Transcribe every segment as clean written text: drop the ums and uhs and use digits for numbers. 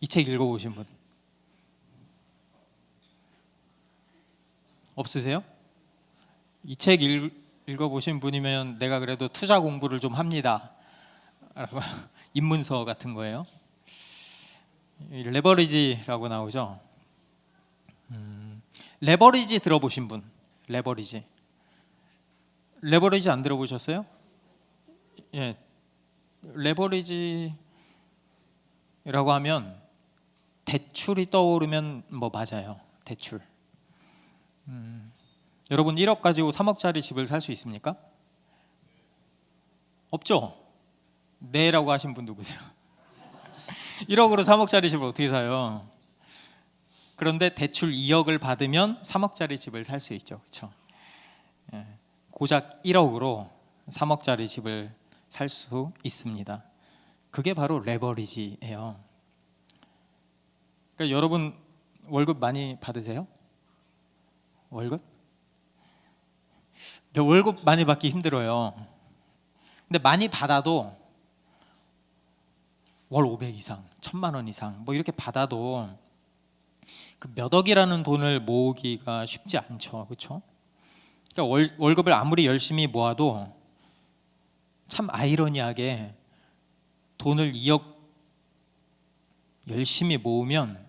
이 책 읽어보신 분 없으세요? 이 책 읽어보신 분이면 내가 그래도 투자 공부를 좀 합니다 라고 입문서 같은 거예요. 레버리지라고 나오죠. 레버리지 들어보신 분? 레버리지 안 들어보셨어요? 예, 레버리지라고 하면 대출이 떠오르면 뭐 맞아요. 대출. 여러분 1억 가지고 3억짜리 집을 살 수 있습니까? 없죠? 네라고 하신 분 누구세요? 1억으로 3억짜리 집을 어떻게 사요? 그런데 대출 2억을 받으면 3억짜리 집을 살 수 있죠. 그렇죠? 고작 1억으로 3억짜리 집을 살 수 있습니다. 그게 바로 레버리지예요. 그러니까 여러분 월급 많이 받으세요? 월급? 월급 많이 받기 힘들어요. 근데 많이 받아도 월 500 이상, 1000만 원 이상 뭐 이렇게 받아도 그 몇 억이라는 돈을 모으기가 쉽지 않죠. 그렇죠? 그러니까 월급을 아무리 열심히 모아도 참 아이러니하게 돈을 2억 열심히 모으면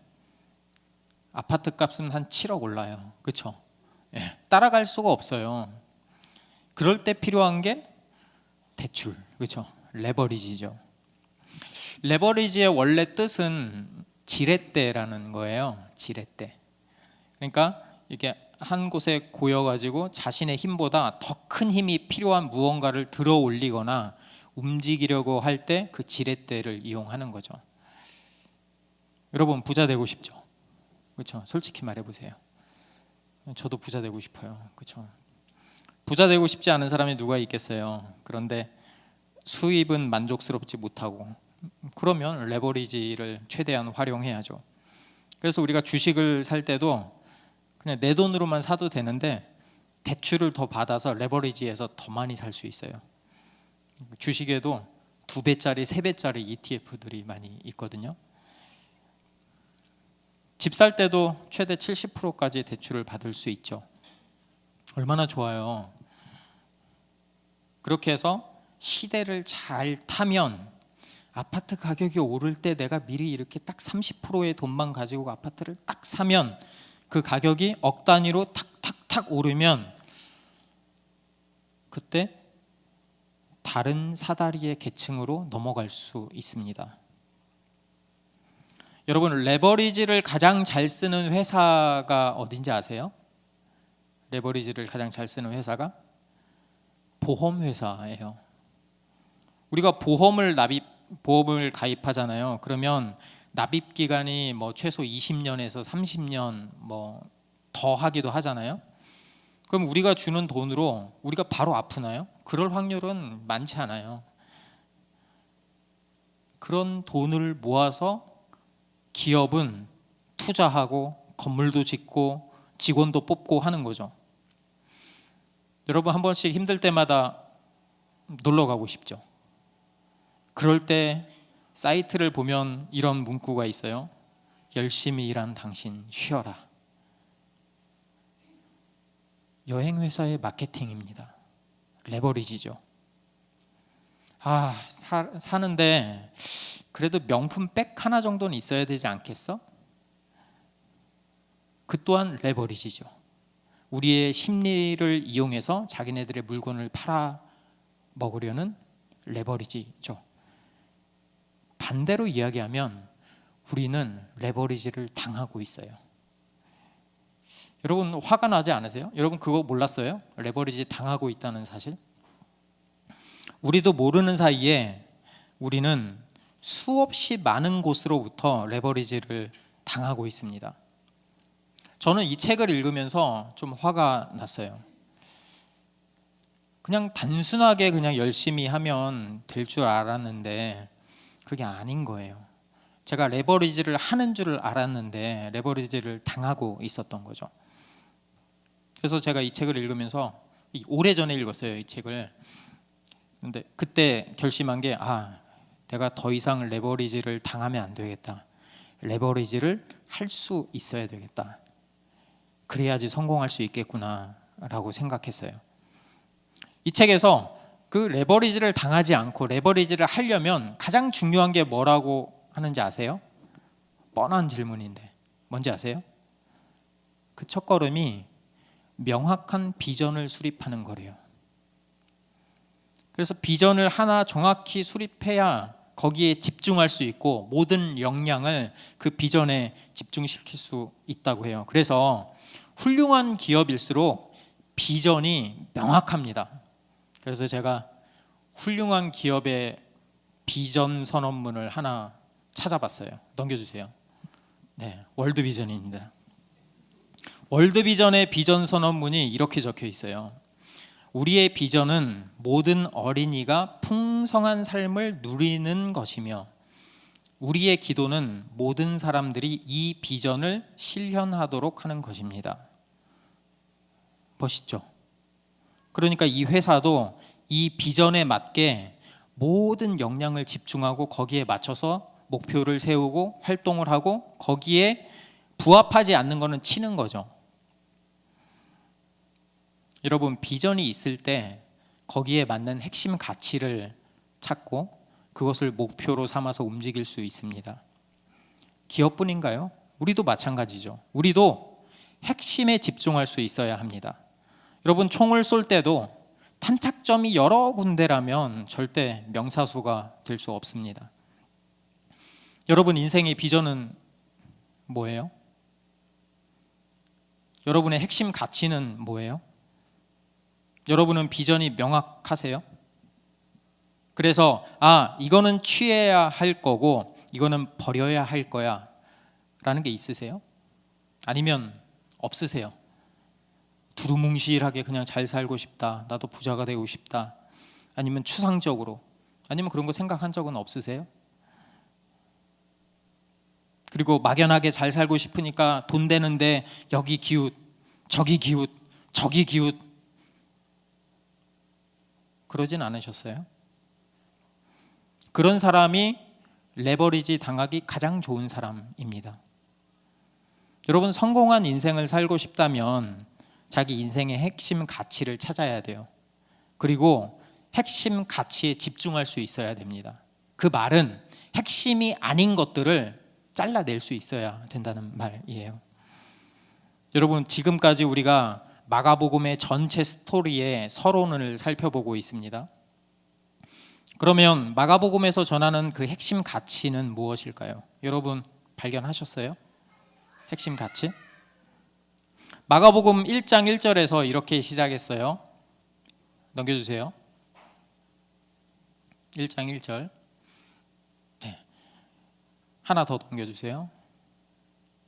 아파트 값은 한 7억 올라요. 그렇죠? 예, 따라갈 수가 없어요. 그럴 때 필요한 게 대출, 그렇죠? 레버리지죠. 레버리지의 원래 뜻은 지렛대라는 거예요. 지렛대. 그러니까 이게 한 곳에 고여가지고 자신의 힘보다 더 큰 힘이 필요한 무언가를 들어 올리거나 움직이려고 할 때 그 지렛대를 이용하는 거죠. 여러분 부자 되고 싶죠? 그렇죠? 솔직히 말해보세요. 저도 부자 되고 싶어요. 그렇죠? 부자 되고 싶지 않은 사람이 누가 있겠어요? 그런데 수입은 만족스럽지 못하고 그러면 레버리지를 최대한 활용해야죠. 그래서 우리가 주식을 살 때도 그냥 내 돈으로만 사도 되는데 대출을 더 받아서 레버리지해서 더 많이 살 수 있어요. 주식에도 2배짜리, 3배짜리 ETF들이 많이 있거든요. 집 살 때도 최대 70%까지 대출을 받을 수 있죠. 얼마나 좋아요. 그렇게 해서 시대를 잘 타면 아파트 가격이 오를 때 내가 미리 이렇게 딱 30%의 돈만 가지고 아파트를 딱 사면 그 가격이 억 단위로 탁탁탁 오르면 그때 다른 사다리의 계층으로 넘어갈 수 있습니다. 여러분 레버리지를 가장 잘 쓰는 회사가 어딘지 아세요? 레버리지를 가장 잘 쓰는 회사가 보험회사예요. 우리가 보험을 가입하잖아요. 그러면 납입 기간이 뭐 최소 20년에서 30년 뭐 더 하기도 하잖아요. 그럼 우리가 주는 돈으로 우리가 바로 아프나요? 그럴 확률은 많지 않아요. 그런 돈을 모아서 기업은 투자하고 건물도 짓고 직원도 뽑고 하는 거죠. 여러분 한 번씩 힘들 때마다 놀러 가고 싶죠. 그럴 때 사이트를 보면 이런 문구가 있어요. 열심히 일한 당신 쉬어라. 여행회사의 마케팅입니다. 레버리지죠. 사는데 그래도 명품 백 하나 정도는 있어야 되지 않겠어? 그 또한 레버리지죠. 우리의 심리를 이용해서 자기네들의 물건을 팔아 먹으려는 레버리지죠. 반대로 이야기하면 우리는 레버리지를 당하고 있어요. 여러분 화가 나지 않으세요? 여러분 그거 몰랐어요? 레버리지 당하고 있다는 사실? 우리도 모르는 사이에 우리는 수없이 많은 곳으로부터 레버리지를 당하고 있습니다. 저는 이 책을 읽으면서 좀 화가 났어요. 그냥 단순하게 그냥 열심히 하면 될 줄 알았는데 그게 아닌 거예요. 제가 레버리지를 하는 줄을 알았는데 레버리지를 당하고 있었던 거죠. 그래서 제가 이 책을 읽으면서 오래전에 읽었어요. 이 책을. 근데 그때 결심한 게 내가 더 이상 레버리지를 당하면 안 되겠다. 레버리지를 할 수 있어야 되겠다. 그래야지 성공할 수 있겠구나 라고 생각했어요. 이 책에서 그 레버리지를 당하지 않고 레버리지를 하려면 가장 중요한 게 뭐라고 하는지 아세요? 뻔한 질문인데 뭔지 아세요? 그 첫걸음이 명확한 비전을 수립하는 거래요. 그래서 비전을 하나 정확히 수립해야 거기에 집중할 수 있고 모든 역량을 그 비전에 집중시킬 수 있다고 해요. 그래서 훌륭한 기업일수록 비전이 명확합니다. 그래서 제가 훌륭한 기업의 비전 선언문을 하나 찾아봤어요. 넘겨주세요. 네, 월드비전입니다. 월드비전의 비전 선언문이 이렇게 적혀 있어요. 우리의 비전은 모든 어린이가 풍성한 삶을 누리는 것이며 우리의 기도는 모든 사람들이 이 비전을 실현하도록 하는 것입니다. 멋있죠? 그러니까 이 회사도 이 비전에 맞게 모든 역량을 집중하고 거기에 맞춰서 목표를 세우고 활동을 하고 거기에 부합하지 않는 것은 치는 거죠. 여러분, 비전이 있을 때 거기에 맞는 핵심 가치를 찾고 그것을 목표로 삼아서 움직일 수 있습니다. 기업뿐인가요? 우리도 마찬가지죠. 우리도 핵심에 집중할 수 있어야 합니다. 여러분, 총을 쏠 때도 탄착점이 여러 군데라면 절대 명사수가 될 수 없습니다. 여러분, 인생의 비전은 뭐예요? 여러분의 핵심 가치는 뭐예요? 여러분은 비전이 명확하세요? 그래서 이거는 취해야 할 거고 이거는 버려야 할 거야 라는 게 있으세요? 아니면 없으세요? 두루뭉실하게 그냥 잘 살고 싶다, 나도 부자가 되고 싶다, 아니면 추상적으로, 아니면 그런 거 생각한 적은 없으세요? 그리고 막연하게 잘 살고 싶으니까 돈 되는데 여기 기웃, 저기 기웃, 저기 기웃, 그러진 않으셨어요? 그런 사람이 레버리지 당하기 가장 좋은 사람입니다. 여러분, 성공한 인생을 살고 싶다면 자기 인생의 핵심 가치를 찾아야 돼요. 그리고 핵심 가치에 집중할 수 있어야 됩니다. 그 말은 핵심이 아닌 것들을 잘라낼 수 있어야 된다는 말이에요. 여러분, 지금까지 우리가 마가복음의 전체 스토리의 서론을 살펴보고 있습니다. 그러면 마가복음에서 전하는 그 핵심 가치는 무엇일까요? 여러분 발견하셨어요? 핵심 가치? 마가복음 1장 1절에서 이렇게 시작했어요. 넘겨주세요. 1장 1절. 네. 하나 더 넘겨주세요.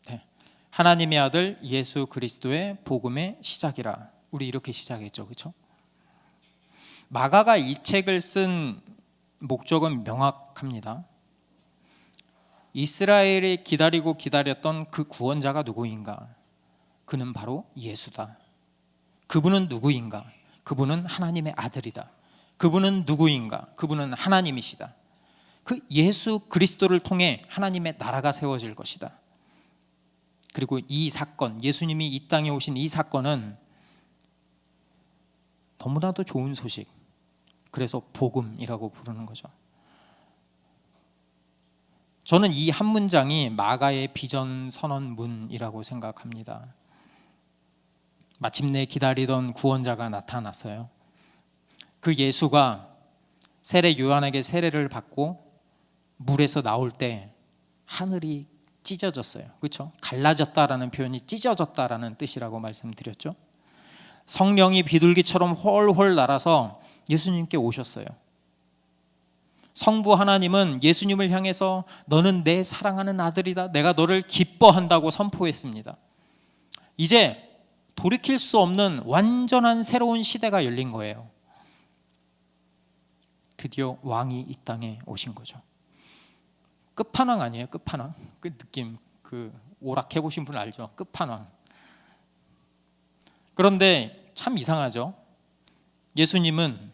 네. 하나님의 아들 예수 그리스도의 복음의 시작이라. 우리 이렇게 시작했죠, 그렇죠? 마가가 이 책을 쓴 목적은 명확합니다. 이스라엘이 기다리고 기다렸던 그 구원자가 누구인가? 그는 바로 예수다. 그분은 누구인가? 그분은 하나님의 아들이다. 그분은 누구인가? 그분은 하나님이시다. 그 예수 그리스도를 통해 하나님의 나라가 세워질 것이다. 그리고 이 사건, 예수님이 이 땅에 오신 이 사건은 너무나도 좋은 소식, 그래서 복음이라고 부르는 거죠. 저는 이 한 문장이 마가의 비전 선언문이라고 생각합니다. 마침내 기다리던 구원자가 나타났어요. 그 예수가 세례 요한에게 세례를 받고 물에서 나올 때 하늘이 찢어졌어요. 그렇죠? 갈라졌다라는 표현이 찢어졌다라는 뜻이라고 말씀드렸죠. 성령이 비둘기처럼 홀홀 날아서 예수님께 오셨어요. 성부 하나님은 예수님을 향해서 너는 내 사랑하는 아들이다, 내가 너를 기뻐한다고 선포했습니다. 이제 돌이킬 수 없는 완전한 새로운 시대가 열린 거예요. 드디어 왕이 이 땅에 오신 거죠. 끝판왕 아니에요? 끝판왕. 그 느낌, 그 오락해 보신 분 알죠? 끝판왕. 그런데 참 이상하죠. 예수님은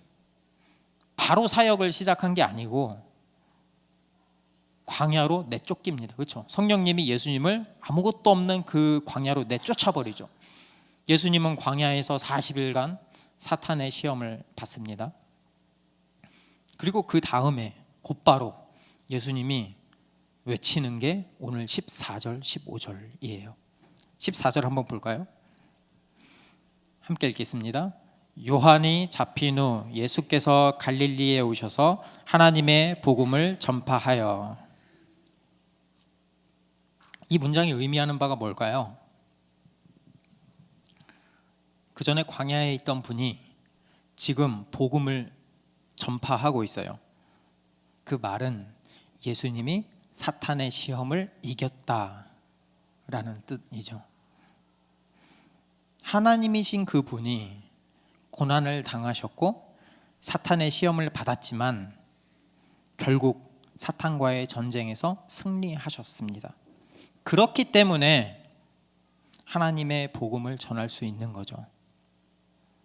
바로 사역을 시작한 게 아니고 광야로 내쫓깁니다. 그렇죠? 성령님이 예수님을 아무것도 없는 그 광야로 내쫓아 버리죠. 예수님은 광야에서 40일간 사탄의 시험을 받습니다. 그리고 그 다음에 곧바로 예수님이 외치는 게 오늘 14절, 15절이에요. 14절 한번 볼까요? 함께 읽겠습니다. 요한이 잡힌 후 예수께서 갈릴리에 오셔서 하나님의 복음을 전파하여. 이 문장이 의미하는 바가 뭘까요? 그 전에 광야에 있던 분이 지금 복음을 전파하고 있어요. 그 말은 예수님이 사탄의 시험을 이겼다라는 뜻이죠. 하나님이신 그 분이 고난을 당하셨고 사탄의 시험을 받았지만 결국 사탄과의 전쟁에서 승리하셨습니다. 그렇기 때문에 하나님의 복음을 전할 수 있는 거죠.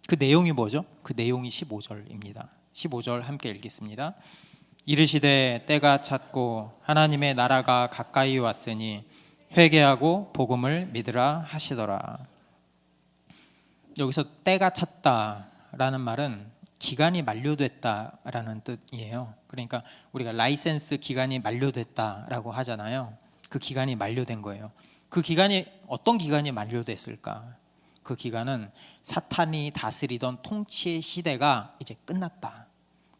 그 내용이 뭐죠? 그 내용이 15절입니다. 15절 함께 읽겠습니다. 이르시되 때가 찼고 하나님의 나라가 가까이 왔으니 회개하고 복음을 믿으라 하시더라. 여기서 때가 찼다라는 말은 기간이 만료됐다라는 뜻이에요. 그러니까 우리가 라이센스 기간이 만료됐다라고 하잖아요. 그 기간이 만료된 거예요. 그 기간이 어떤 기간이 만료됐을까? 그 기간은 사탄이 다스리던 통치의 시대가 이제 끝났다.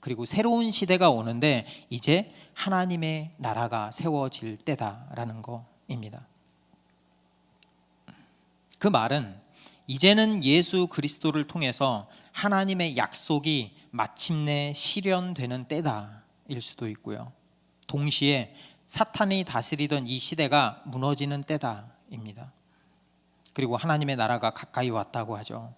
그리고 새로운 시대가 오는데 이제 하나님의 나라가 세워질 때다라는 거입니다. 그 말은 이제는 예수 그리스도를 통해서 하나님의 약속이 마침내 실현되는 때다일 수도 있고요. 동시에 사탄이 다스리던 이 시대가 무너지는 때다입니다. 그리고 하나님의 나라가 가까이 왔다고 하죠.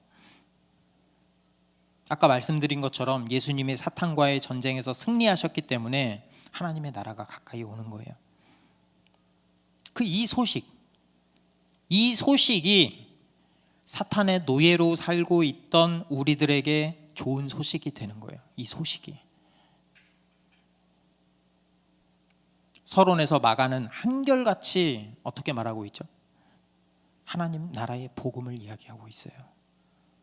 아까 말씀드린 것처럼 예수님이 사탄과의 전쟁에서 승리하셨기 때문에 하나님의 나라가 가까이 오는 거예요. 이 소식이 사탄의 노예로 살고 있던 우리들에게 좋은 소식이 되는 거예요. 이 소식이. 서론에서 마가는 한결같이 어떻게 말하고 있죠? 하나님 나라의 복음을 이야기하고 있어요.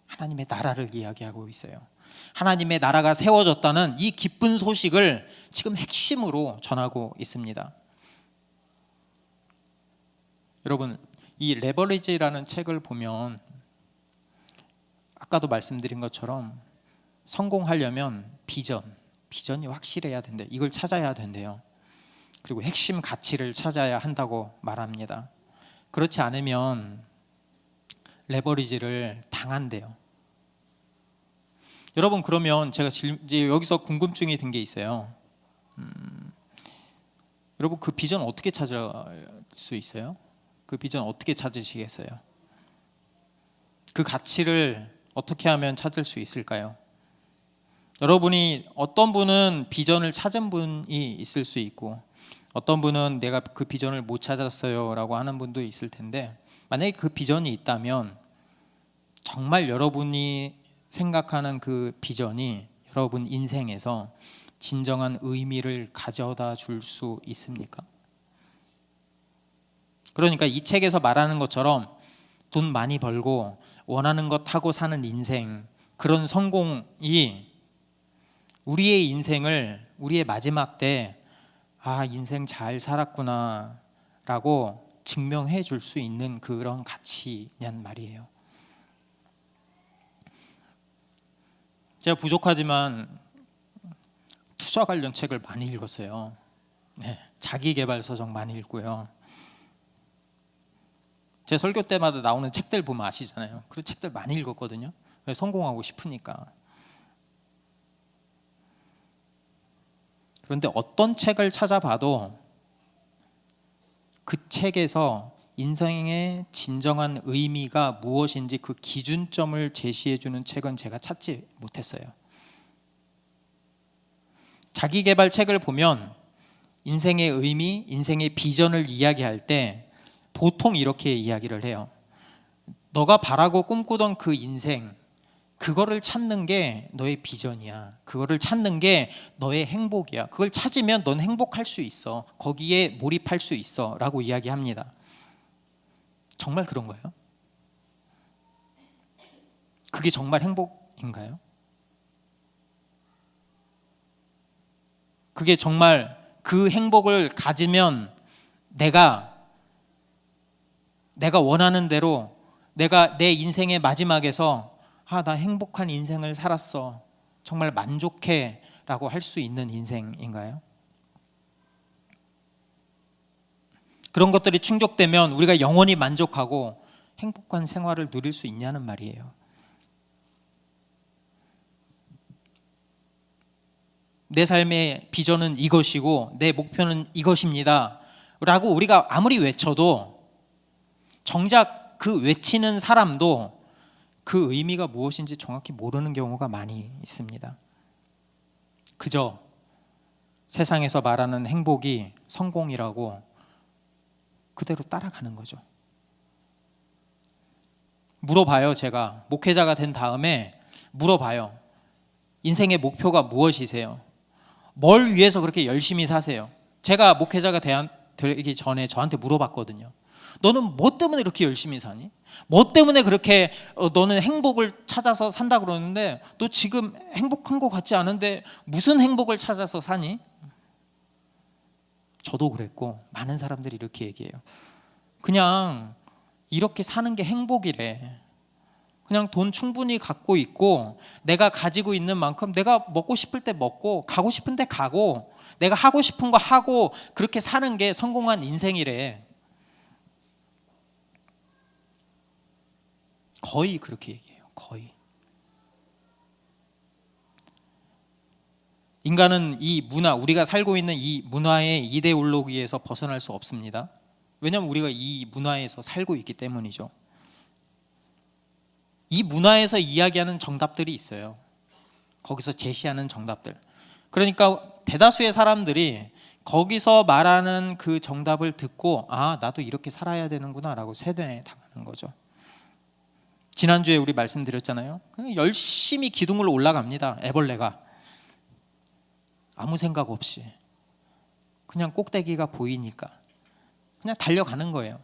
하나님의 나라를 이야기하고 있어요. 하나님의 나라가 세워졌다는 이 기쁜 소식을 지금 핵심으로 전하고 있습니다. 여러분, 이 레버리지라는 책을 보면 아까도 말씀드린 것처럼 성공하려면 비전이 확실해야 된대. 이걸 찾아야 된대요. 그리고 핵심 가치를 찾아야 한다고 말합니다. 그렇지 않으면 레버리지를 당한대요. 여러분, 그러면 제가 이제 여기서 궁금증이 든 게 있어요. 여러분, 그 비전 어떻게 찾을 수 있어요? 그 비전 어떻게 찾으시겠어요? 그 가치를 어떻게 하면 찾을 수 있을까요? 여러분이 어떤 분은 비전을 찾은 분이 있을 수 있고 어떤 분은 내가 그 비전을 못 찾았어요 라고 하는 분도 있을 텐데, 만약에 그 비전이 있다면 정말 여러분이 생각하는 그 비전이 여러분 인생에서 진정한 의미를 가져다 줄 수 있습니까? 그러니까 이 책에서 말하는 것처럼 돈 많이 벌고 원하는 것 하고 사는 인생, 그런 성공이 우리의 인생을 우리의 마지막 때 인생 잘 살았구나 라고 증명해 줄 수 있는 그런 가치냔 말이에요. 제가 부족하지만 투자 관련 책을 많이 읽었어요. 자기계발서적 많이 읽고요. 제 설교 때마다 나오는 책들 보면 아시잖아요. 그런 책들 많이 읽었거든요. 성공하고 싶으니까. 그런데 어떤 책을 찾아봐도 그 책에서 인생의 진정한 의미가 무엇인지 그 기준점을 제시해주는 책은 제가 찾지 못했어요. 자기계발 책을 보면 인생의 의미, 인생의 비전을 이야기할 때 보통 이렇게 이야기를 해요. 너가 바라고 꿈꾸던 그 인생, 그거를 찾는 게 너의 비전이야. 그거를 찾는 게 너의 행복이야. 그걸 찾으면 넌 행복할 수 있어. 거기에 몰입할 수 있어 라고 이야기합니다. 정말 그런 거예요? 그게 정말 행복인가요? 그게 정말 그 행복을 가지면 내가 원하는 대로 내가 내 인생의 마지막에서 나 행복한 인생을 살았어, 정말 만족해 라고 할 수 있는 인생인가요? 그런 것들이 충족되면 우리가 영원히 만족하고 행복한 생활을 누릴 수 있냐는 말이에요. 내 삶의 비전은 이것이고 내 목표는 이것입니다 라고 우리가 아무리 외쳐도 정작 그 외치는 사람도 그 의미가 무엇인지 정확히 모르는 경우가 많이 있습니다. 그저 세상에서 말하는 행복이 성공이라고 그대로 따라가는 거죠. 물어봐요. 제가 목회자가 된 다음에 물어봐요. 인생의 목표가 무엇이세요? 뭘 위해서 그렇게 열심히 사세요? 제가 목회자가 되기 전에 저한테 물어봤거든요. 너는 뭐 때문에 이렇게 열심히 사니? 뭐 때문에 그렇게 너는 행복을 찾아서 산다 그러는데 너 지금 행복한 것 같지 않은데 무슨 행복을 찾아서 사니? 저도 그랬고 많은 사람들이 이렇게 얘기해요. 그냥 이렇게 사는 게 행복이래. 그냥 돈 충분히 갖고 있고 내가 가지고 있는 만큼 내가 먹고 싶을 때 먹고 가고 싶은 데 가고 내가 하고 싶은 거 하고 그렇게 사는 게 성공한 인생이래. 거의 그렇게 얘기해요. 거의. 인간은 이 문화, 우리가 살고 있는 이 문화의 이데올로기에서 벗어날 수 없습니다. 왜냐하면 우리가 이 문화에서 살고 있기 때문이죠. 이 문화에서 이야기하는 정답들이 있어요. 거기서 제시하는 정답들. 그러니까 대다수의 사람들이 거기서 말하는 그 정답을 듣고 나도 이렇게 살아야 되는구나 라고 세뇌당하는 거죠. 지난주에 우리 말씀드렸잖아요. 열심히 기둥을 올라갑니다. 애벌레가 아무 생각 없이 그냥 꼭대기가 보이니까 그냥 달려가는 거예요.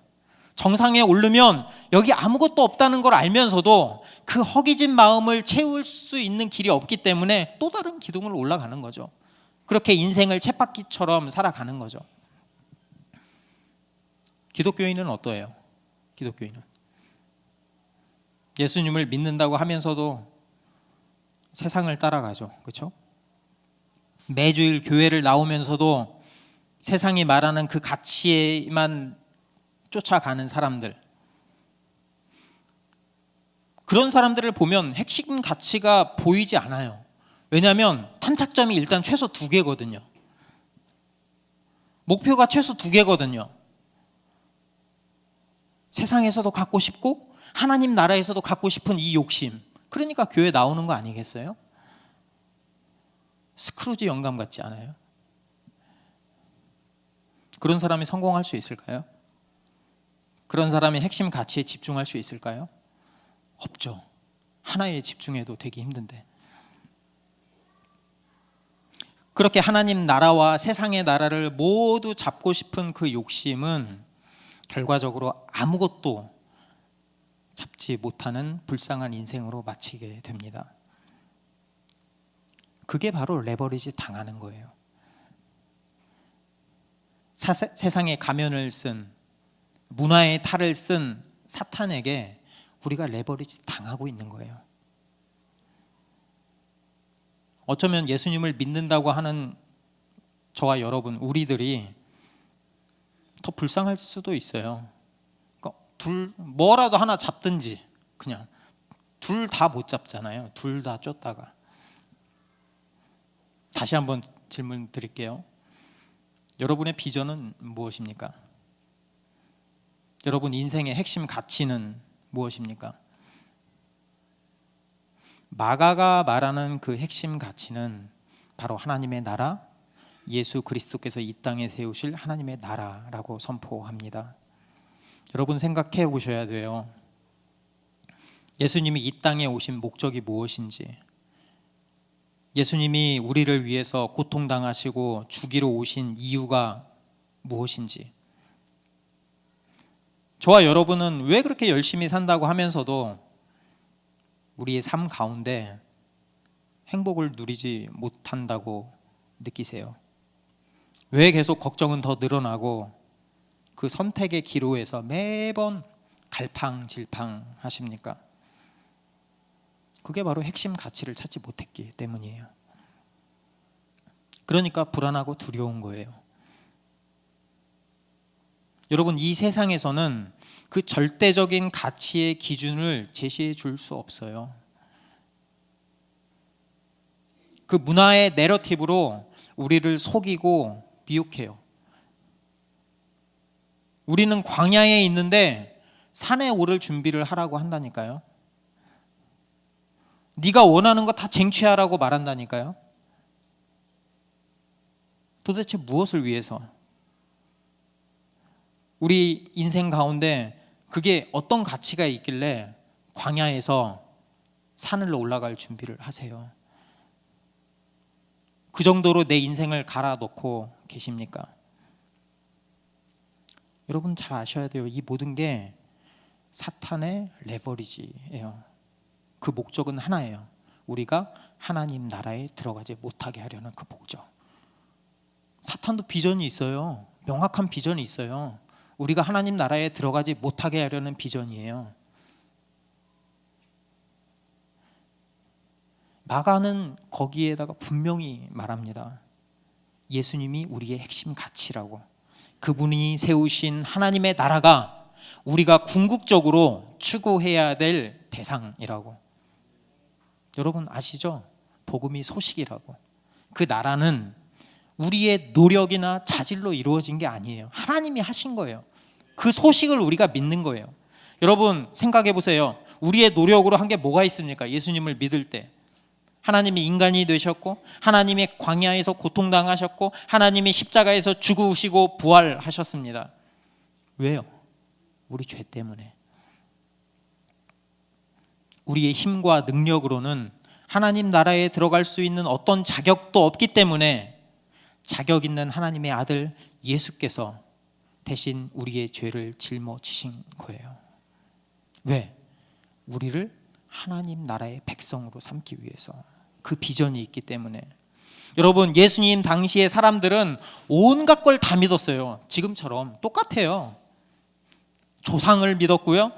정상에 오르면 여기 아무것도 없다는 걸 알면서도 그 허기진 마음을 채울 수 있는 길이 없기 때문에 또 다른 기둥을 올라가는 거죠. 그렇게 인생을 쳇바퀴처럼 살아가는 거죠. 기독교인은 어떠해요? 기독교인은 예수님을 믿는다고 하면서도 세상을 따라가죠. 그렇죠? 매주일 교회를 나오면서도 세상이 말하는 그 가치에만 쫓아가는 사람들. 그런 사람들을 보면 핵심 가치가 보이지 않아요. 왜냐하면 탄착점이 일단 최소 2개거든요. 목표가 최소 2개거든요. 세상에서도 갖고 싶고 하나님 나라에서도 갖고 싶은 이 욕심. 그러니까 교회 나오는 거 아니겠어요? 스크루지 영감 같지 않아요? 그런 사람이 성공할 수 있을까요? 그런 사람이 핵심 가치에 집중할 수 있을까요? 없죠. 하나에 집중해도 되게 힘든데. 그렇게 하나님 나라와 세상의 나라를 모두 잡고 싶은 그 욕심은 결과적으로 아무것도 잡지 못하는 불쌍한 인생으로 마치게 됩니다. 그게 바로 레버리지 당하는 거예요. 세상의 가면을 쓴, 문화의 탈을 쓴 사탄에게 우리가 레버리지 당하고 있는 거예요. 어쩌면 예수님을 믿는다고 하는 저와 여러분, 우리들이 더 불쌍할 수도 있어요. 그러니까 뭐라도 하나 잡든지, 그냥 둘 다 못 잡잖아요. 둘 다 쫓다가. 다시 한번 질문 드릴게요. 여러분의 비전은 무엇입니까? 여러분 인생의 핵심 가치는 무엇입니까? 마가가 말하는 그 핵심 가치는 바로 하나님의 나라, 예수 그리스도께서 이 땅에 세우실 하나님의 나라라고 선포합니다. 여러분 생각해 보셔야 돼요. 예수님이 이 땅에 오신 목적이 무엇인지, 예수님이 우리를 위해서 고통당하시고 죽이러 오신 이유가 무엇인지, 저와 여러분은 왜 그렇게 열심히 산다고 하면서도 우리의 삶 가운데 행복을 누리지 못한다고 느끼세요? 왜 계속 걱정은 더 늘어나고 그 선택의 기로에서 매번 갈팡질팡 하십니까? 그게 바로 핵심 가치를 찾지 못했기 때문이에요. 그러니까 불안하고 두려운 거예요. 여러분, 이 세상에서는 그 절대적인 가치의 기준을 제시해 줄 수 없어요. 그 문화의 내러티브로 우리를 속이고 미혹해요. 우리는 광야에 있는데 산에 오를 준비를 하라고 한다니까요. 네가 원하는 거 다 쟁취하라고 말한다니까요. 도대체 무엇을 위해서? 우리 인생 가운데 그게 어떤 가치가 있길래 광야에서 산을 올라갈 준비를 하세요? 그 정도로 내 인생을 갈아놓고 계십니까? 여러분 잘 아셔야 돼요. 이 모든 게 사탄의 레버리지예요. 그 목적은 하나예요. 우리가 하나님 나라에 들어가지 못하게 하려는 그 목적. 사탄도 비전이 있어요. 명확한 비전이 있어요. 우리가 하나님 나라에 들어가지 못하게 하려는 비전이에요. 마가는 거기에다가 분명히 말합니다. 예수님이 우리의 핵심 가치라고. 그분이 세우신 하나님의 나라가 우리가 궁극적으로 추구해야 될 대상이라고. 여러분 아시죠? 복음이 소식이라고. 그 나라는 우리의 노력이나 자질로 이루어진 게 아니에요. 하나님이 하신 거예요. 그 소식을 우리가 믿는 거예요. 여러분 생각해 보세요. 우리의 노력으로 한 게 뭐가 있습니까? 예수님을 믿을 때 하나님이 인간이 되셨고, 하나님이 광야에서 고통당하셨고, 하나님이 십자가에서 죽으시고 부활하셨습니다. 왜요? 우리 죄 때문에. 우리의 힘과 능력으로는 하나님 나라에 들어갈 수 있는 어떤 자격도 없기 때문에 자격 있는 하나님의 아들 예수께서 대신 우리의 죄를 짊어지신 거예요. 왜? 우리를 하나님 나라의 백성으로 삼기 위해서. 그 비전이 있기 때문에. 여러분, 예수님 당시의 사람들은 온갖 걸 다 믿었어요. 지금처럼 똑같아요. 조상을 믿었고요,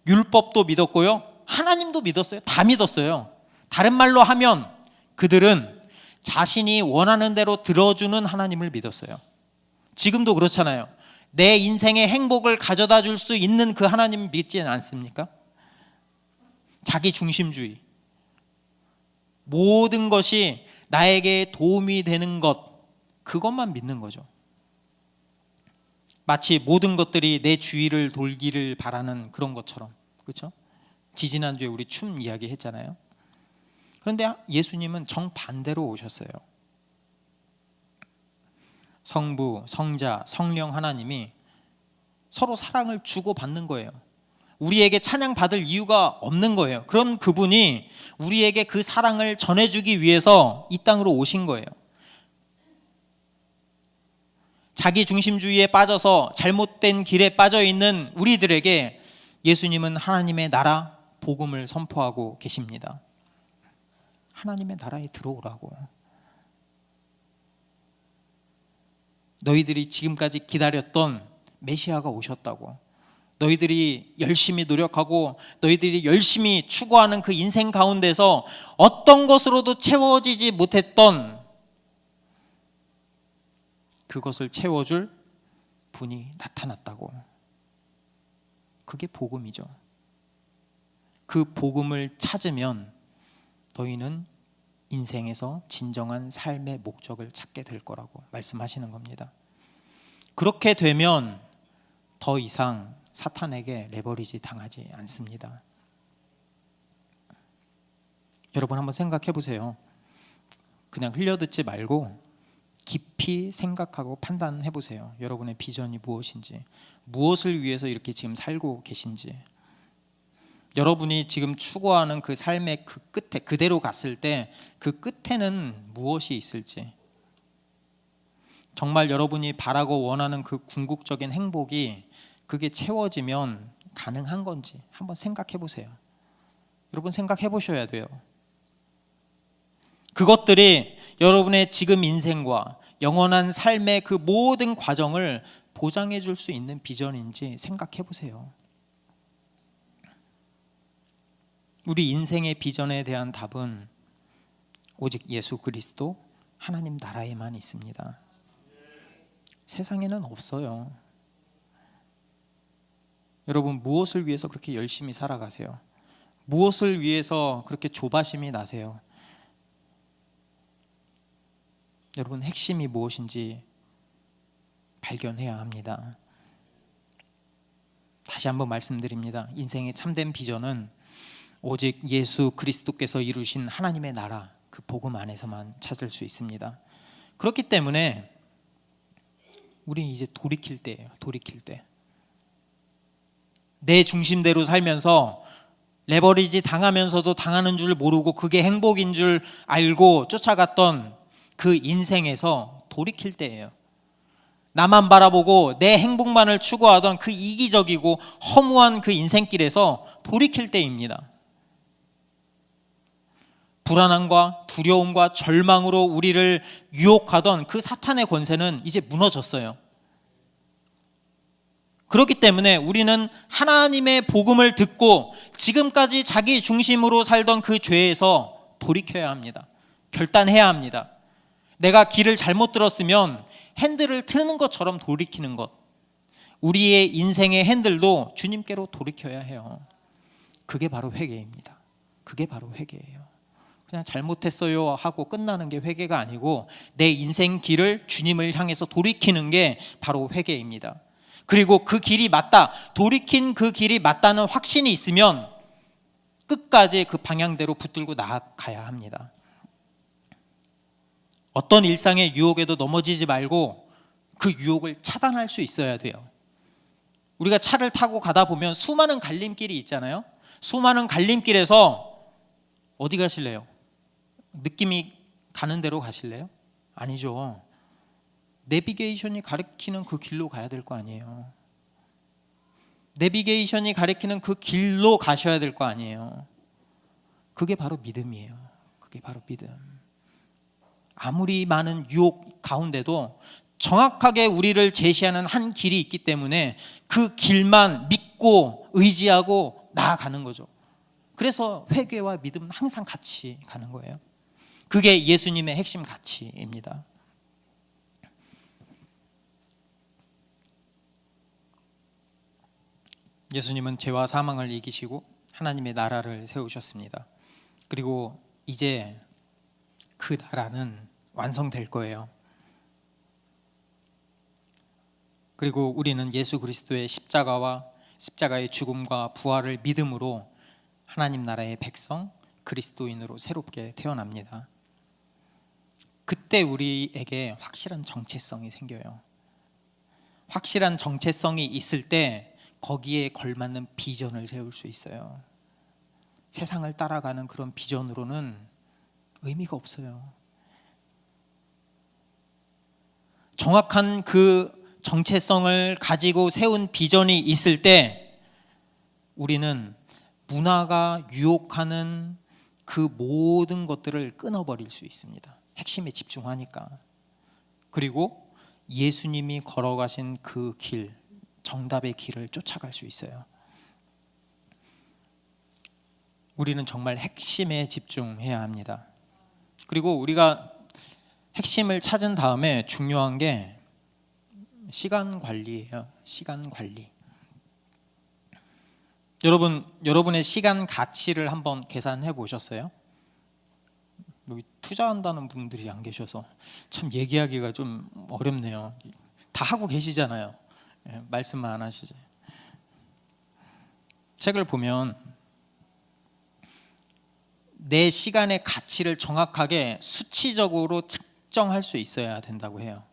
율법도 믿었고요, 하나님도 믿었어요. 다 믿었어요. 다른 말로 하면 그들은 자신이 원하는 대로 들어주는 하나님을 믿었어요. 지금도 그렇잖아요. 내 인생의 행복을 가져다 줄 수 있는 그 하나님을 믿지 않습니까? 자기 중심주의. 모든 것이 나에게 도움이 되는 것, 그것만 믿는 거죠. 마치 모든 것들이 내 주위를 돌기를 바라는 그런 것처럼. 그렇죠? 지지난주에 우리 춤 이야기 했잖아요. 그런데 예수님은 정반대로 오셨어요. 성부, 성자, 성령 하나님이 서로 사랑을 주고받는 거예요. 우리에게 찬양받을 이유가 없는 거예요. 그런 그분이 우리에게 그 사랑을 전해주기 위해서 이 땅으로 오신 거예요. 자기 중심주의에 빠져서 잘못된 길에 빠져 있는 우리들에게 예수님은 하나님의 나라, 복음을 선포하고 계십니다. 하나님의 나라에 들어오라고. 너희들이 지금까지 기다렸던 메시아가 오셨다고. 너희들이 열심히 노력하고 너희들이 열심히 추구하는 그 인생 가운데서 어떤 것으로도 채워지지 못했던 그것을 채워줄 분이 나타났다고. 그게 복음이죠. 그 복음을 찾으면 너희는 인생에서 진정한 삶의 목적을 찾게 될 거라고 말씀하시는 겁니다. 그렇게 되면 더 이상 사탄에게 레버리지 당하지 않습니다. 여러분 한번 생각해 보세요. 그냥 흘려듣지 말고 깊이 생각하고 판단해 보세요. 여러분의 비전이 무엇인지, 무엇을 위해서 이렇게 지금 살고 계신지. 여러분이 지금 추구하는 그 삶의 그 끝에 그대로 갔을 때 그 끝에는 무엇이 있을지, 정말 여러분이 바라고 원하는 그 궁극적인 행복이 그게 채워지면 가능한 건지 한번 생각해 보세요. 여러분 생각해 보셔야 돼요. 그것들이 여러분의 지금 인생과 영원한 삶의 그 모든 과정을 보장해 줄 수 있는 비전인지 생각해 보세요. 우리 인생의 비전에 대한 답은 오직 예수 그리스도 하나님 나라에만 있습니다. 세상에는 없어요. 여러분 무엇을 위해서 그렇게 열심히 살아가세요? 무엇을 위해서 그렇게 조바심이 나세요? 여러분 핵심이 무엇인지 발견해야 합니다. 다시 한번 말씀드립니다. 인생의 참된 비전은 오직 예수 그리스도께서 이루신 하나님의 나라, 그 복음 안에서만 찾을 수 있습니다. 그렇기 때문에 우리 이제 돌이킬 때예요. 돌이킬 때. 내 중심대로 살면서 레버리지 당하면서도 당하는 줄 모르고 그게 행복인 줄 알고 쫓아갔던 그 인생에서 돌이킬 때예요. 나만 바라보고 내 행복만을 추구하던 그 이기적이고 허무한 그 인생길에서 돌이킬 때입니다. 불안함과 두려움과 절망으로 우리를 유혹하던 그 사탄의 권세는 이제 무너졌어요. 그렇기 때문에 우리는 하나님의 복음을 듣고 지금까지 자기 중심으로 살던 그 죄에서 돌이켜야 합니다. 결단해야 합니다. 내가 길을 잘못 들었으면 핸들을 트는 것처럼 돌이키는 것. 우리의 인생의 핸들도 주님께로 돌이켜야 해요. 그게 바로 회개입니다. 그게 바로 회개예요. 그냥 잘못했어요 하고 끝나는 게 회개가 아니고 내 인생 길을 주님을 향해서 돌이키는 게 바로 회개입니다. 그리고 그 길이 맞다, 돌이킨 그 길이 맞다는 확신이 있으면 끝까지 그 방향대로 붙들고 나아가야 합니다. 어떤 일상의 유혹에도 넘어지지 말고 그 유혹을 차단할 수 있어야 돼요. 우리가 차를 타고 가다 보면 수많은 갈림길이 있잖아요. 수많은 갈림길에서 어디 가실래요? 느낌이 가는 대로 가실래요? 아니죠. 내비게이션이 가리키는 그 길로 가야 될 거 아니에요. 내비게이션이 가리키는 그 길로 가셔야 될 거 아니에요. 그게 바로 믿음이에요. 그게 바로 믿음. 아무리 많은 유혹 가운데도 정확하게 우리를 제시하는 한 길이 있기 때문에 그 길만 믿고 의지하고 나아가는 거죠. 그래서 회개와 믿음은 항상 같이 가는 거예요. 그게 예수님의 핵심 가치입니다. 예수님은 죄와 사망을 이기시고 하나님의 나라를 세우셨습니다. 그리고 이제 그 나라는 완성될 거예요. 그리고 우리는 예수 그리스도의 십자가와 십자가의 죽음과 부활을 믿음으로 하나님 나라의 백성, 그리스도인으로 새롭게 태어납니다. 그때 우리에게 확실한 정체성이 생겨요. 확실한 정체성이 있을 때 거기에 걸맞는 비전을 세울 수 있어요. 세상을 따라가는 그런 비전으로는 의미가 없어요. 정확한 그 정체성을 가지고 세운 비전이 있을 때 우리는 문화가 유혹하는 그 모든 것들을 끊어버릴 수 있습니다. 핵심에 집중하니까. 그리고 예수님이 걸어가신 그 길, 정답의 길을 쫓아갈 수 있어요. 우리는 정말 핵심에 집중해야 합니다. 그리고 우리가 핵심을 찾은 다음에 중요한 게 시간 관리예요. 시간 관리. 여러분의 시간 가치를 한번 계산해 보셨어요? 여기 투자한다는 분들이 안 계셔서 참 얘기하기가 좀 어렵네요. 다 하고 계시잖아요. 말씀만 안 하시지. 책을 보면 내 시간의 가치를 정확하게 수치적으로 측정할 수 있어야 된다고 해요.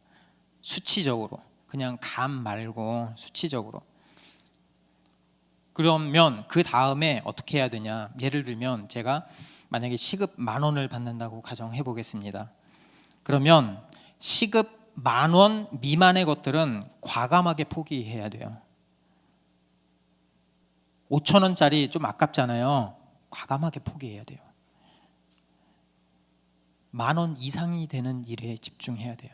수치적으로. 그냥 감 말고 수치적으로. 그러면 그 다음에 어떻게 해야 되냐? 예를 들면 제가 만약에 시급 10,000원을 받는다고 가정해 보겠습니다. 그러면 시급 10,000원 미만의 것들은 과감하게 포기해야 돼요. 5,000원짜리 좀 아깝잖아요. 과감하게 포기해야 돼요. 10,000원 이상이 되는 일에 집중해야 돼요.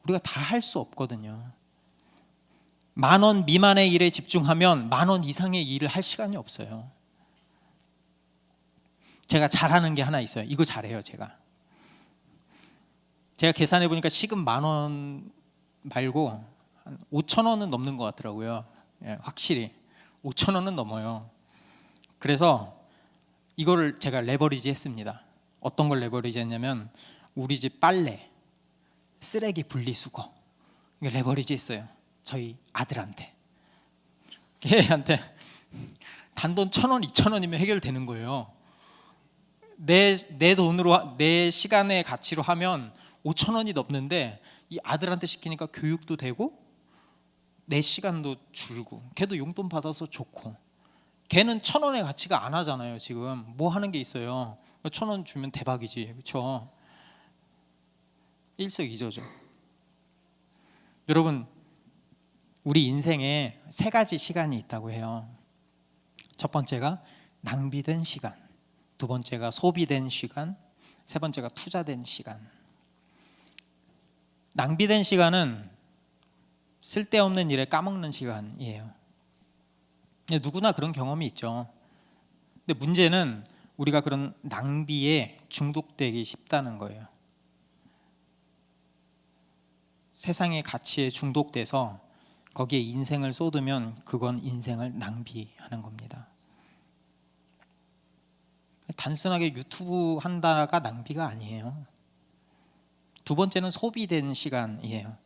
우리가 다 할 수 없거든요. 10,000원 미만의 일에 집중하면 10,000원 이상의 일을 할 시간이 없어요. 제가 잘하는 게 하나 있어요. 이거 잘해요. 제가 계산해 보니까 시급 10,000원 말고 한 5,000원은 넘는 것 같더라고요. 예, 확실히 5,000원은 넘어요. 그래서 이거를 제가 레버리지 했습니다. 어떤 걸 레버리지 했냐면 우리 집 빨래, 쓰레기 분리수거 이거 레버리지 했어요. 저희 아들한테. 걔한테 단돈 1,000원, 2,000원이면 해결되는 거예요. 내 돈으로, 내 시간의 가치로 하면 5,000원이 넘는데 이 아들한테 시키니까 교육도 되고 내 시간도 줄고 걔도 용돈 받아서 좋고. 걔는 1,000원의 가치가 안 하잖아요. 지금 뭐 하는 게 있어요. 1,000원 주면 대박이지, 그렇죠? 일석이조죠. 여러분, 우리 인생에 3가지 시간이 있다고 해요. 첫 번째가 낭비된 시간, 두 번째가 소비된 시간, 세 번째가 투자된 시간. 낭비된 시간은 쓸데없는 일에 까먹는 시간이에요. 누구나 그런 경험이 있죠. 근데 문제는 우리가 그런 낭비에 중독되기 쉽다는 거예요. 세상의 가치에 중독돼서 거기에 인생을 쏟으면 그건 인생을 낭비하는 겁니다. 단순하게 유튜브 한다가 낭비가 아니에요. 두 번째는 소비된 시간이에요.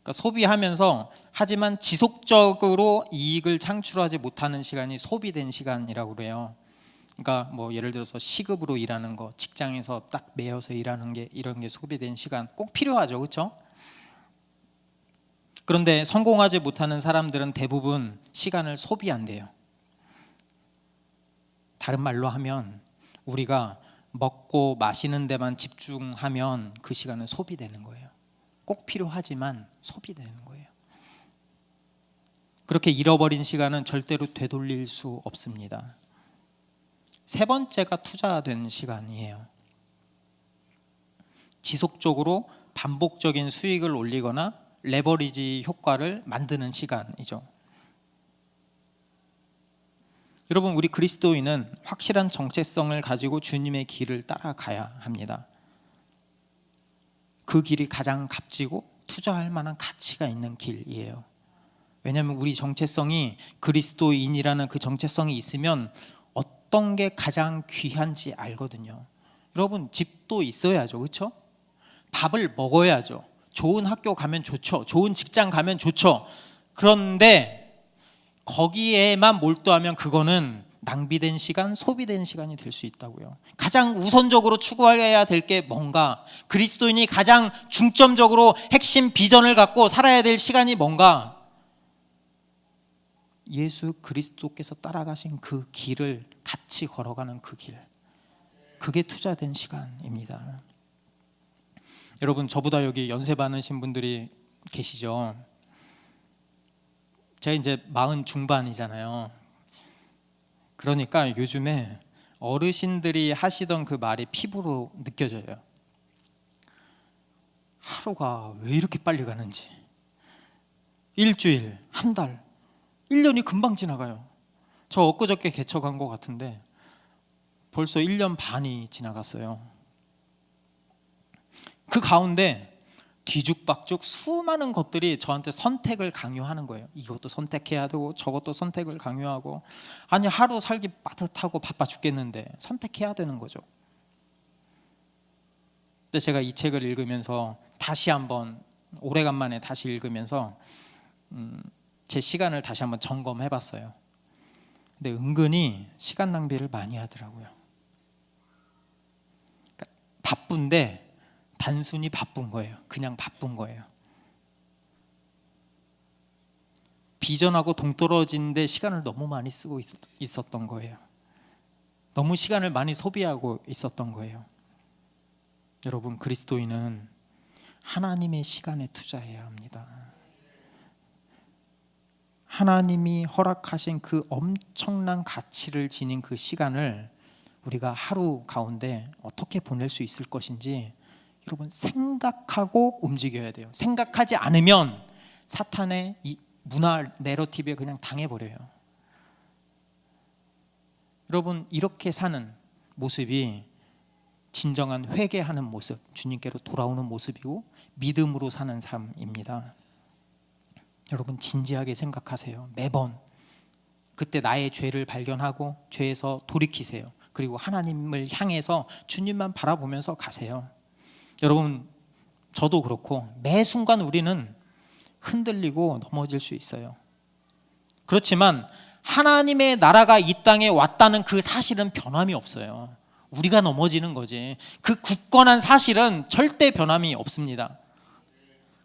그러니까 소비하면서 하지만 지속적으로 이익을 창출하지 못하는 시간이 소비된 시간이라고 그래요. 그러니까 뭐 예를 들어서 시급으로 일하는 거, 직장에서 딱 매여서 일하는 게, 이런 게 소비된 시간 꼭 필요하죠, 그렇죠? 그런데 성공하지 못하는 사람들은 대부분 시간을 소비한대요. 다른 말로 하면 우리가 먹고 마시는 데만 집중하면 그 시간은 소비되는 거예요. 꼭 필요하지만 소비되는 거예요. 그렇게 잃어버린 시간은 절대로 되돌릴 수 없습니다. 세 번째가 투자된 시간이에요. 지속적으로 반복적인 수익을 올리거나 레버리지 효과를 만드는 시간이죠. 여러분, 우리 그리스도인은 확실한 정체성을 가지고 주님의 길을 따라가야 합니다. 그 길이 가장 값지고 투자할 만한 가치가 있는 길이에요. 왜냐하면 우리 정체성이 그리스도인이라는 그 정체성이 있으면 어떤 게 가장 귀한지 알거든요. 여러분, 집도 있어야죠, 그렇죠? 밥을 먹어야죠. 좋은 학교 가면 좋죠. 좋은 직장 가면 좋죠. 그런데 거기에만 몰두하면 그거는 낭비된 시간, 소비된 시간이 될 수 있다고요. 가장 우선적으로 추구해야 될 게 뭔가, 그리스도인이 가장 중점적으로 핵심 비전을 갖고 살아야 될 시간이 뭔가, 예수 그리스도께서 따라가신 그 길을 같이 걸어가는 그 길, 그게 투자된 시간입니다. 여러분, 저보다 여기 연세 많으신 분들이 계시죠? 제가 이제 40 중반이잖아요. 그러니까 요즘에 어르신들이 하시던 그 말이 피부로 느껴져요. 하루가 왜 이렇게 빨리 가는지. 일주일, 한 달, 1년이 금방 지나가요. 저 엊그저께 개척한 것 같은데 벌써 1년 반이 지나갔어요. 그 가운데 뒤죽박죽 수많은 것들이 저한테 선택을 강요하는 거예요. 이것도 선택해야 되고 저것도 선택을 강요하고, 아니 하루 살기 빠듯하고 바빠 죽겠는데 선택해야 되는 거죠. 근데 제가 이 책을 읽으면서 다시 한번, 오래간만에 다시 읽으면서 제 시간을 다시 한번 점검해 봤어요. 근데 은근히 시간 낭비를 많이 하더라고요. 그러니까 바쁜데 단순히 바쁜 거예요. 그냥 바쁜 거예요. 비전하고 동떨어진 데 시간을 너무 많이 쓰고 있었던 거예요. 너무 시간을 많이 소비하고 있었던 거예요. 여러분, 그리스도인은 하나님의 시간에 투자해야 합니다. 하나님이 허락하신 그 엄청난 가치를 지닌 그 시간을 우리가 하루 가운데 어떻게 보낼 수 있을 것인지 여러분 생각하고 움직여야 돼요. 생각하지 않으면 사탄의 이 문화 내러티브에 그냥 당해버려요. 여러분, 이렇게 사는 모습이 진정한 회개하는 모습, 주님께로 돌아오는 모습이고 믿음으로 사는 삶입니다. 여러분, 진지하게 생각하세요. 매번 그때 나의 죄를 발견하고 죄에서 돌이키세요. 그리고 하나님을 향해서 주님만 바라보면서 가세요. 여러분, 저도 그렇고 매 순간 우리는 흔들리고 넘어질 수 있어요. 그렇지만 하나님의 나라가 이 땅에 왔다는 그 사실은 변함이 없어요. 우리가 넘어지는 거지. 그 굳건한 사실은 절대 변함이 없습니다.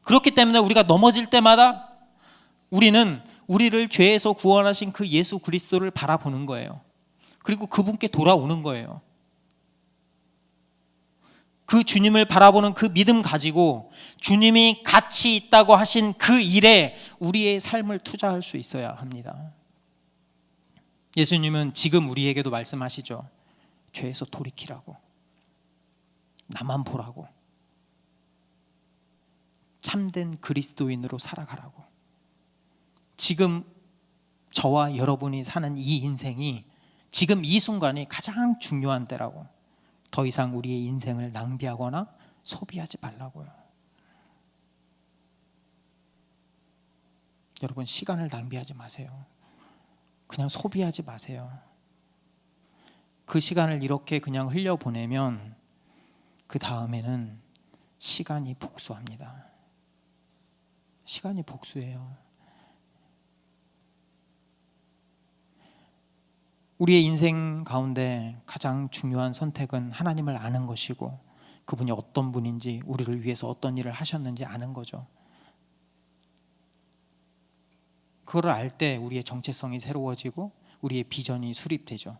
그렇기 때문에 우리가 넘어질 때마다 우리는 우리를 죄에서 구원하신 그 예수 그리스도를 바라보는 거예요. 그리고 그분께 돌아오는 거예요. 그 주님을 바라보는 그 믿음 가지고 주님이 가치 있다고 하신 그 일에 우리의 삶을 투자할 수 있어야 합니다. 예수님은 지금 우리에게도 말씀하시죠. 죄에서 돌이키라고, 나만 보라고, 참된 그리스도인으로 살아가라고. 지금 저와 여러분이 사는 이 인생이 지금 이 순간이 가장 중요한 때라고. 더 이상 우리의 인생을 낭비하거나 소비하지 말라고요. 여러분, 시간을 낭비하지 마세요. 그냥 소비하지 마세요. 그 시간을 이렇게 그냥 흘려보내면 그 다음에는 시간이 복수합니다. 시간이 복수해요. 우리의 인생 가운데 가장 중요한 선택은 하나님을 아는 것이고 그분이 어떤 분인지, 우리를 위해서 어떤 일을 하셨는지 아는 거죠. 그걸 알 때 우리의 정체성이 새로워지고 우리의 비전이 수립되죠.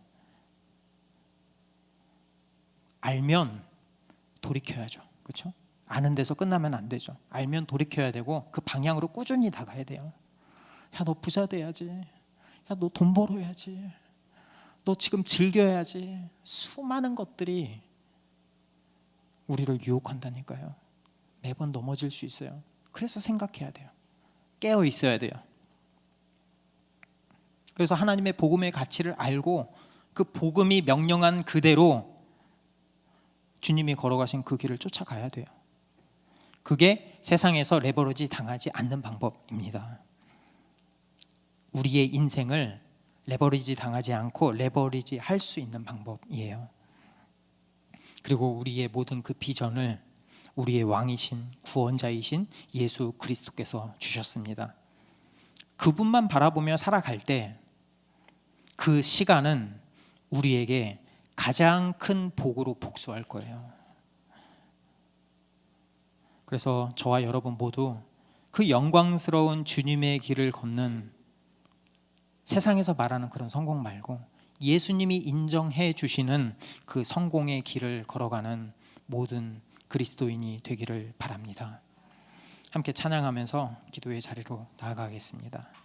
알면 돌이켜야죠. 그렇죠? 아는 데서 끝나면 안 되죠. 알면 돌이켜야 되고 그 방향으로 꾸준히 나가야 돼요. 야, 너 부자 돼야지. 야, 너 돈 벌어야지. 너 지금 즐겨야지. 수많은 것들이 우리를 유혹한다니까요. 매번 넘어질 수 있어요. 그래서 생각해야 돼요. 깨어 있어야 돼요. 그래서 하나님의 복음의 가치를 알고 그 복음이 명령한 그대로 주님이 걸어가신 그 길을 쫓아가야 돼요. 그게 세상에서 레버리지 당하지 않는 방법입니다. 우리의 인생을 레버리지 당하지 않고 레버리지 할 수 있는 방법이에요. 그리고 우리의 모든 그 비전을 우리의 왕이신 구원자이신 예수 그리스도께서 주셨습니다. 그분만 바라보며 살아갈 때 그 시간은 우리에게 가장 큰 복으로 복수할 거예요. 그래서 저와 여러분 모두 그 영광스러운 주님의 길을 걷는, 세상에서 말하는 그런 성공 말고 예수님이 인정해 주시는 그 성공의 길을 걸어가는 모든 그리스도인이 되기를 바랍니다. 함께 찬양하면서 기도의 자리로 나아가겠습니다.